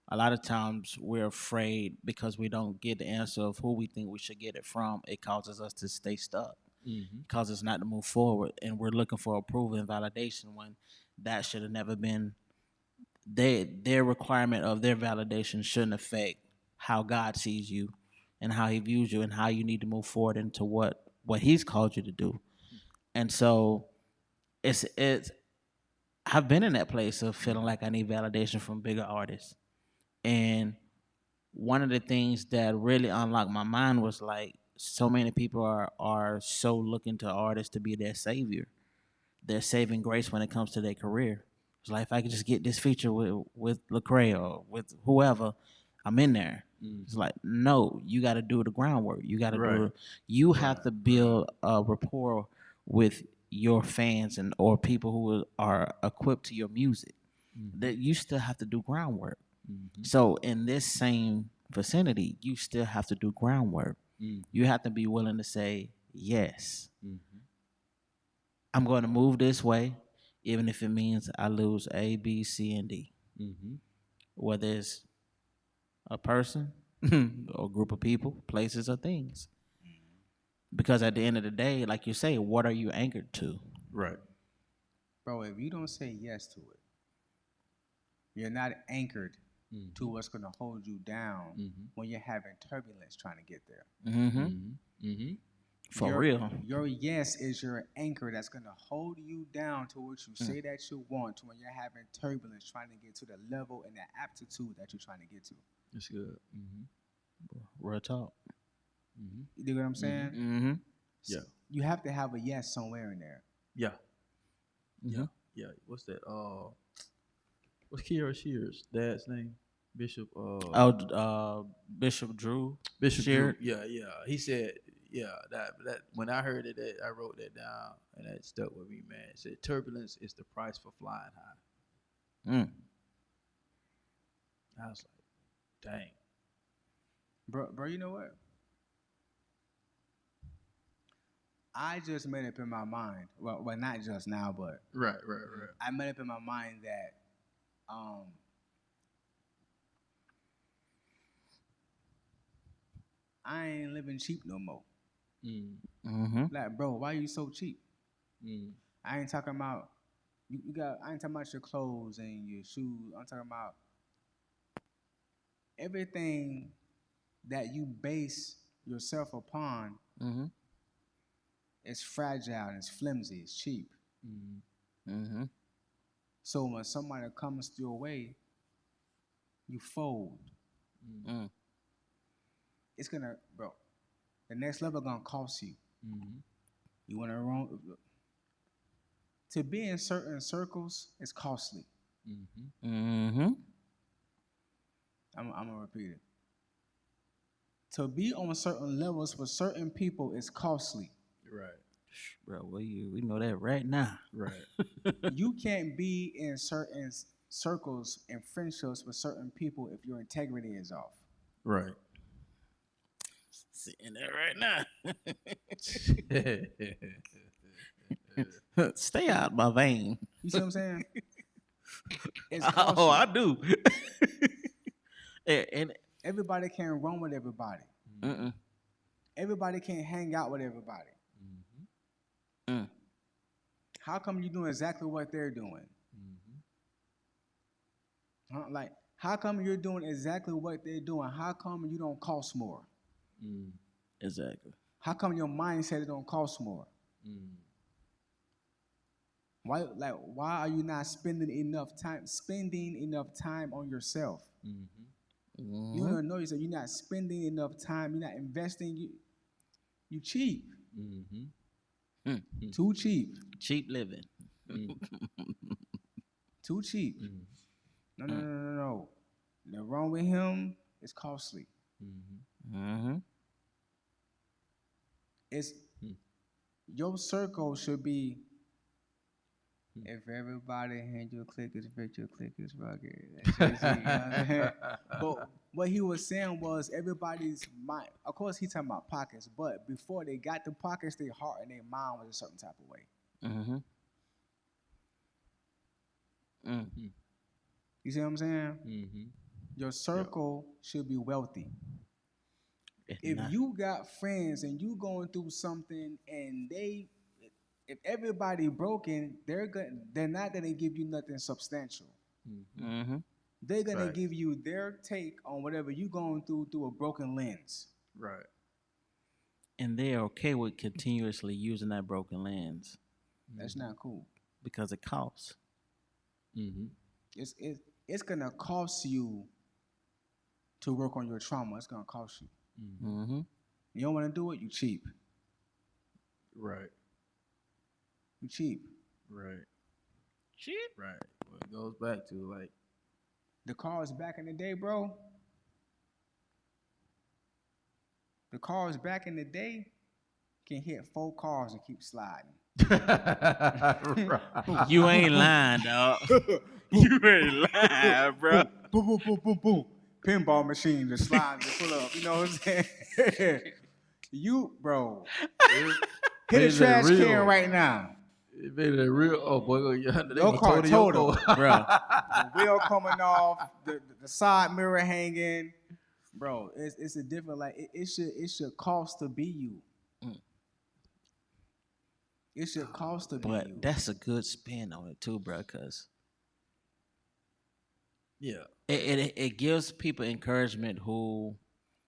A lot of times we're afraid because we don't get the answer of who we think we should get it from. It causes us to stay stuck. It causes us not to move forward. And we're looking for approval and validation when that should have never been. Their requirement of their validation shouldn't affect how God sees you and how he views you and how you need to move forward into what he's called you to do. And so it's I've been in that place of feeling like I need validation from bigger artists. And one of the things that really unlocked my mind was like so many people are so looking to artists to be their savior, their saving grace when it comes to their career. It's like if I could just get this feature with Lecrae or with whoever, I'm in there. It's like no, you got to do the groundwork. You got to do. You have to build a rapport with your fans and or people who are equipped to your music. That you still have to do groundwork. So in this same vicinity, you still have to do groundwork. You have to be willing to say yes. I'm going to move this way, even if it means I lose A, B, C, and D. Whether it's a person or a group of people, places, or things. Because at the end of the day, like you say, what are you anchored to? Right. Bro, if you don't say yes to it, you're not anchored to what's going to hold you down when you're having turbulence trying to get there. For real. Your yes is your anchor that's going to hold you down to what you say that you want to when you're having turbulence trying to get to the level and the aptitude that you're trying to get to. It's good. Real talk. You dig what I'm saying? Yeah. You have to have a yes somewhere in there. Yeah. Yeah. What's that? What's Kiara Shear's dad's name? Bishop. Bishop Drew. Bishop Sheard. Drew. Yeah. He said, that when I heard it, I wrote that down, and that stuck with me, man. It said, turbulence is the price for flying high. I was like, dang. Bro, you know what? I just made up in my mind. Well, not just now, but Right. I made up in my mind that I ain't living cheap no more. Like, bro, why you so cheap? I ain't talking about you got. I ain't talking about your clothes and your shoes. I'm talking about everything that you base yourself upon. It's fragile and it's flimsy. It's cheap. So when somebody comes your way, you fold. It's gonna, bro. The next level gonna cost you. You wanna run. To be in certain circles is costly. I'm gonna repeat it. To be on certain levels for certain people is costly. Right. Bro, we know that right now. Right. You can't be in certain circles and friendships with certain people if your integrity is off. Right. Sitting there right now. Stay out my vein. You see what I'm saying? It's Oh, costly. I do. and Everybody can't run with everybody. mm-mm. Everybody can't hang out with everybody. Mm. How come you doing exactly what they're doing? Huh? Like, how come you're doing exactly what they're doing? How come you don't cost more? Exactly. How come your mindset don't cost more? Why are you not spending enough time on yourself? Mm-hmm. You don't know yourself. You're not spending enough time. You're not investing. You cheap. Too cheap. Cheap living. Too cheap. No. The wrong with him is costly. Mm-hmm. It's your circle should be. If everybody hand you a clickers, bitch, your clickers rugged. That's Jay-Z, you know what I'm saying? But what he was saying was everybody's mind. Of course, he talking about pockets, but before they got the pockets, their heart and their mind was a certain type of way. You see what I'm saying? Your circle should be wealthy. If you got friends and you going through something and if everybody broken, they're not gonna give you nothing substantial. They're gonna give you their take on whatever you going through a broken lens. Right. And they're okay with continuously using that broken lens. That's not cool. Because it costs. It's gonna cost you to work on your trauma. It's gonna cost you. You don't want to do it. You cheap. Right. You cheap. Right. Cheap. Right. Well, it goes back to like the cars back in the day, bro. The cars back in the day can hit 4 cars and keep sliding. You ain't lying, dog. You ain't lying, bro. Boom, boom, boom, boom, boom. Pinball machine just sliding and pull up. You know what I'm saying? You, bro. Hit a trash can right now. It made it real. Oh boy, no car total, bro. The wheel coming off, the side mirror hanging, bro. It's a different it should cost to be you. It should cost to be you. But that's a good spin on it too, bro. Cause it gives people encouragement who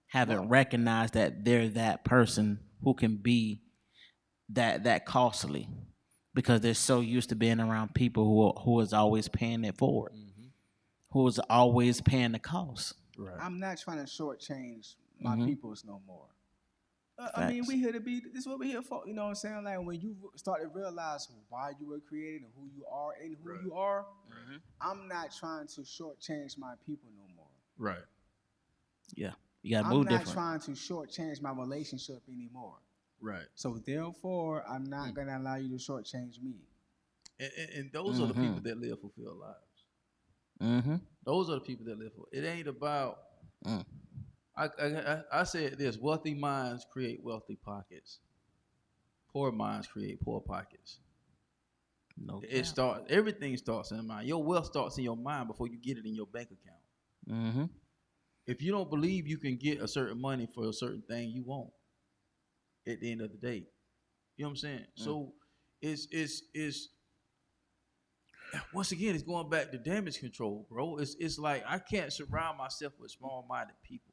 haven't recognized that they're that person who can be that costly. Because they're so used to being around people who is always paying it forward, who is always paying the cost. Right. I'm not trying to shortchange my peoples no more. I mean, we here to be. This is what we here for. You know what I'm saying? Like when you start to realize why you were created and who you are and who you are, I'm not trying to shortchange my people no more. Right. Yeah, you gotta move different. I'm not trying to shortchange my relationship anymore. Right. So therefore, I'm not gonna allow you to shortchange me. And those are the people that live fulfilled lives. Those are the people that live for. It ain't about. I said this: wealthy minds create wealthy pockets. Poor minds create poor pockets. No. Everything starts in the mind. Your wealth starts in your mind before you get it in your bank account. If you don't believe you can get a certain money for a certain thing, you won't. At the end of the day, you know what I'm saying. So, it's once again, it's going back to damage control, bro. It's like I can't surround myself with small-minded people.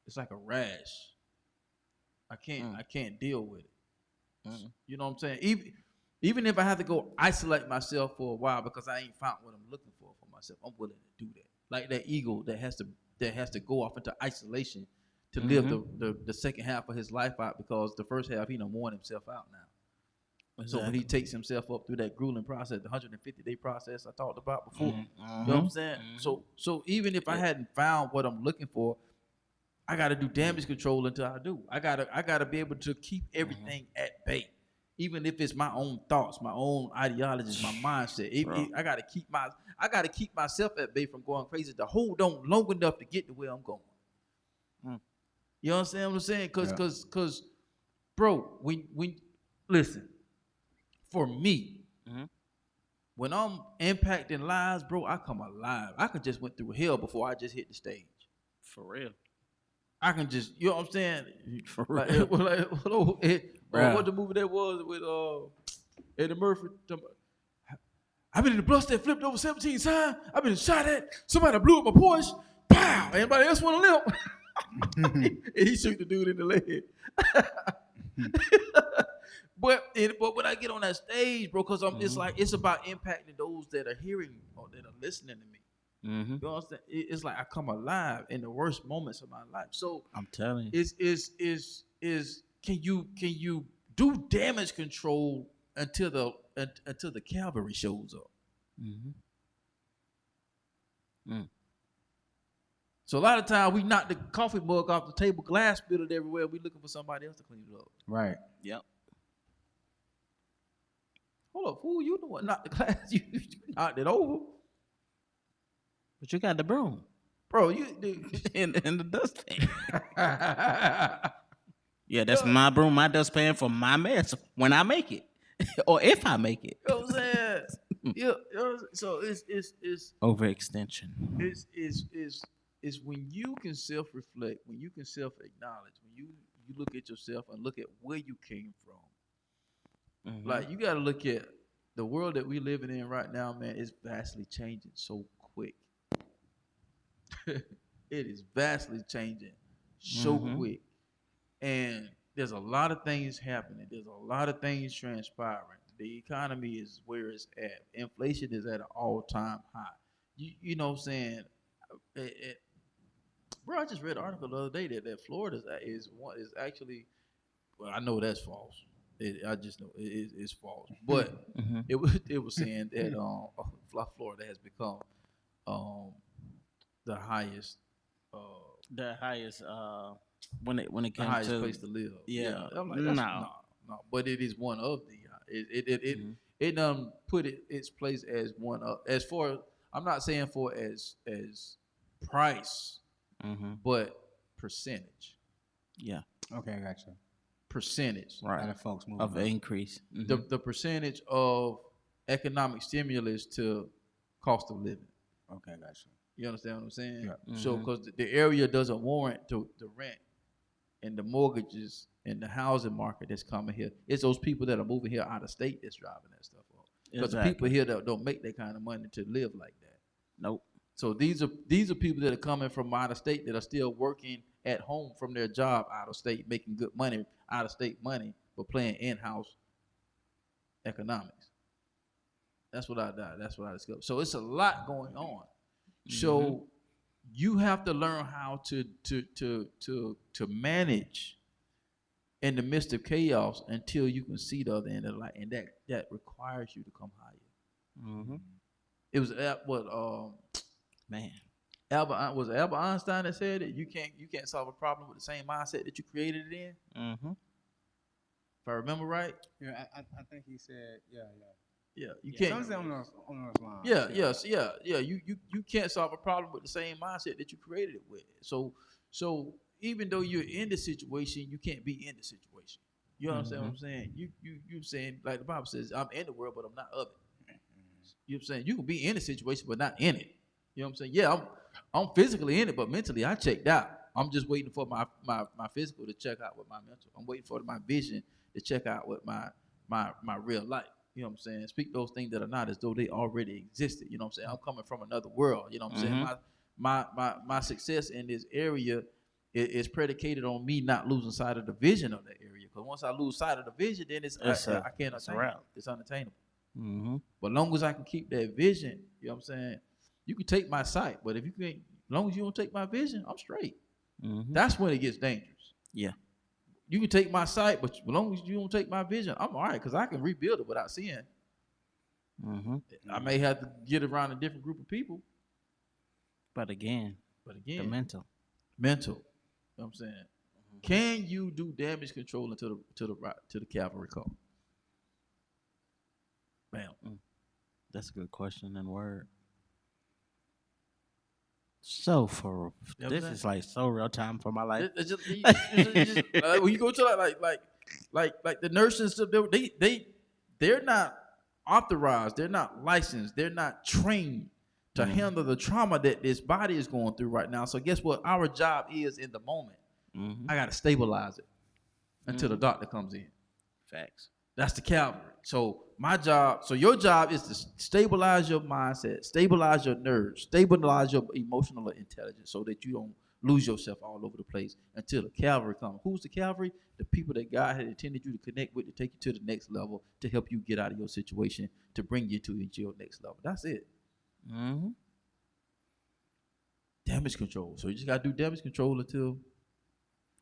It's like a rash. I can't deal with it. You know what I'm saying. Even if I have to go isolate myself for a while because I ain't found what I'm looking for myself, I'm willing to do that. Like that eagle that has to go off into isolation to live the second half of his life out because the first half he done worn himself out now. So when he takes himself up through that grueling process, the 150-day process I talked about before, Mm-hmm. you know what I'm saying? So even if I hadn't found what I'm looking for, I got to do damage control until I do. I gotta be able to keep everything at bay, even if it's my own thoughts, my own ideologies, my mindset. I gotta keep myself at bay from going crazy to hold on long enough to get to where I'm going. You understand what I'm saying? Cause, bro, when listen, for me, when I'm impacting lives, bro, I come alive. I could just went through hell before I just hit the stage. For real. I can just, you know what I'm saying? For real. What the movie that was with Eddie Murphy? I've been in the bus that flipped over 17 times. I've been shot at. Somebody blew up my Porsche. Pow! Anybody else want to live? And he shoot the dude in the leg. But when I get on that stage, bro, because it's about impacting those that are hearing or that are listening to me. You know what I'm saying? It's like I come alive in the worst moments of my life. So I'm telling you, can you do damage control until the cavalry shows up? So a lot of times we knock the coffee mug off the table, glass spilled everywhere. We looking for somebody else to clean it up. Right. Yep. Hold up, fool! You the one knocked the glass. You knocked it over. But you got the broom, Bro, you in the dustpan. Yeah, that's my broom, my dustpan for my mess when I make it, or if I make it. You know what I'm saying? So it's Overextension. It's when you can self-reflect, when you can self-acknowledge, when you look at yourself and look at where you came from. Like, you got to look at the world that we living in right now, man. It's vastly changing so quick. It is vastly changing so quick, and there's a lot of things happening. There's a lot of things transpiring. The economy is where it's at. Inflation is at an all-time high. You know what I'm saying? Bro, I just read an article the other day that Florida is actually. Well, I know that's false. I just know it's false. But it was saying that Florida has become the highest when it came the highest to place to live. Yeah. I'm like, no. But it is one of the it put its place as one of, as far, I'm not saying for as price, but percentage. Yeah. Okay, I got you. Percentage. Right. A lot of folks move Of increase. The percentage of economic stimulus to cost of living. Okay, I got you. You understand what I'm saying? Yeah. So, because the area doesn't warrant the rent and the mortgages and the housing market that's coming here. It's those people that are moving here out of state that's driving that stuff up. Because the people here that don't make that kind of money to live like that. Nope. So these are people that are coming from out of state that are still working at home from their job out of state, making good money, out of state money, but playing in-house economics. That's what I discovered. So it's a lot going on. So you have to learn how to manage in the midst of chaos until you can see the other end of the light, and that requires you to come higher. It was Albert Einstein that said that you can't solve a problem with the same mindset that you created it in. If I remember right. Yeah, I think he said Yeah, you can't. Something on those lines. Yeah. You can't solve a problem with the same mindset that you created it with. So even though you're in the situation, you can't be in the situation. You understand what I'm saying? You saying, like the Bible says, I'm in the world, but I'm not of it. You know what I'm saying? You can be in the situation, but not in it. You know what I'm saying? Yeah, I'm physically in it, but mentally I checked out. I'm just waiting for my physical to check out with my mental. I'm waiting for my vision to check out with my real life. You know what I'm saying? Speak those things that are not as though they already existed. You know what I'm saying? I'm coming from another world. You know what I'm saying? My success in this area is predicated on me not losing sight of the vision of that area. Because once I lose sight of the vision, then I can't attain it. It's unattainable. But long as I can keep that vision, you know what I'm saying? You can take my sight, but if you can't, as long as you don't take my vision, I'm straight. That's when it gets dangerous. Yeah. You can take my sight, but as long as you don't take my vision, I'm all right because I can rebuild it without seeing. Mm-hmm. I may have to get around a different group of people. But again, the mental. You know what I'm saying? Can you do damage control until the cavalry come? Bam. That's a good question and word. So for this is like so real time for my life. It's just, when you go to like the nurses, they're not authorized, they're not licensed, they're not trained to handle the trauma that this body is going through right now. So guess what? Our job is in the moment. I got to stabilize it until the doctor comes in. Facts. That's the cavalry. So your job is to stabilize your mindset, stabilize your nerves, stabilize your emotional intelligence so that you don't lose yourself all over the place until the cavalry comes. Who's the cavalry? The people that God had intended you to connect with to take you to the next level, to help you get out of your situation, to bring you to your next level. That's it. Damage control. So you just got to do damage control until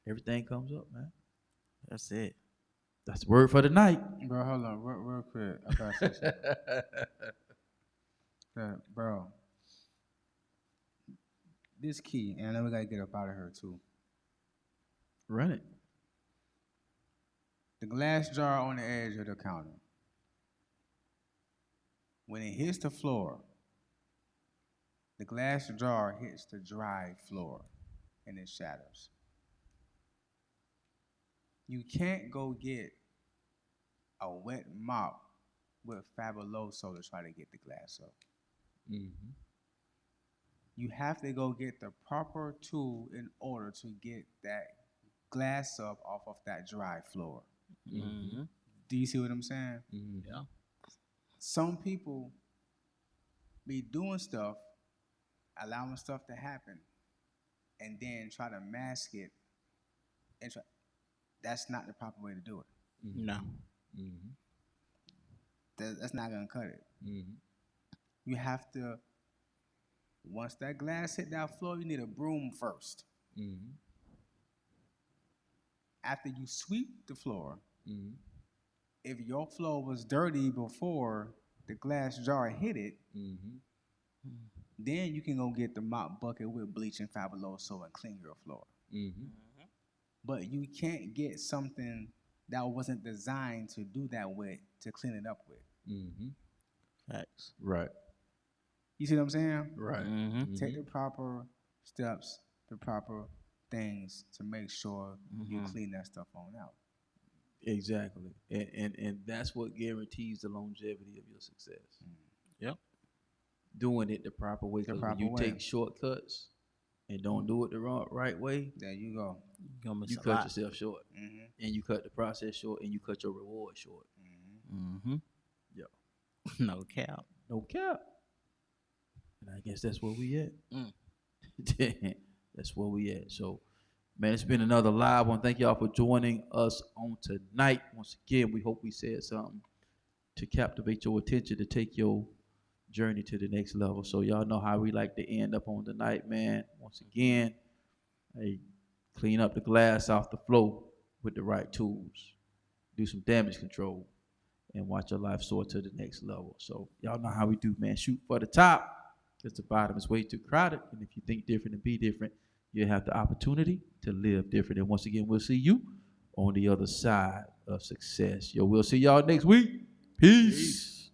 everything comes up, man. That's it. That's the word for the night. Bro, hold on, real quick. I gotta say something. Bro, this key, and then we gotta get up out of here too. Run it. The glass jar on the edge of the counter. When it hits the floor, the glass jar hits the dry floor and it shatters. You can't go get a wet mop with Fabuloso to try to get the glass up. You have to go get the proper tool in order to get that glass up off of that dry floor. Do you see what I'm saying? Yeah. Some people be doing stuff, allowing stuff to happen, and then try to mask it. And that's not the proper way to do it. No. That's not gonna cut it. You have to. Once that glass hit that floor, you need a broom first. After you sweep the floor, if your floor was dirty before the glass jar hit it, then you can go get the mop bucket with bleach and Fabuloso and clean your floor. But you can't get something that wasn't designed to do that with, to clean it up with. Facts. Right. You see what I'm saying? Right. Take the proper steps, the proper things to make sure you clean that stuff on out. Exactly. And that's what guarantees the longevity of your success. Yep. Doing it the proper way. Because when you take shortcuts and don't do it the right way, there you go. You cut yourself short. And you cut the process short, and you cut your reward short. Yep. No cap. No cap. And I guess that's where we at. That's where we at. So, man, it's been another live one. Thank y'all for joining us on tonight. Once again, we hope we said something to captivate your attention, to take your journey to the next level. So y'all know how we like to end up on the night, man. Once again, hey, clean up the glass off the floor with the right tools. Do some damage control and watch your life soar to the next level. So y'all know how we do, man. Shoot for the top, because the bottom is way too crowded. And if you think different and be different, you have the opportunity to live different. And once again, we'll see you on the other side of success. Yo, we'll see y'all next week. Peace.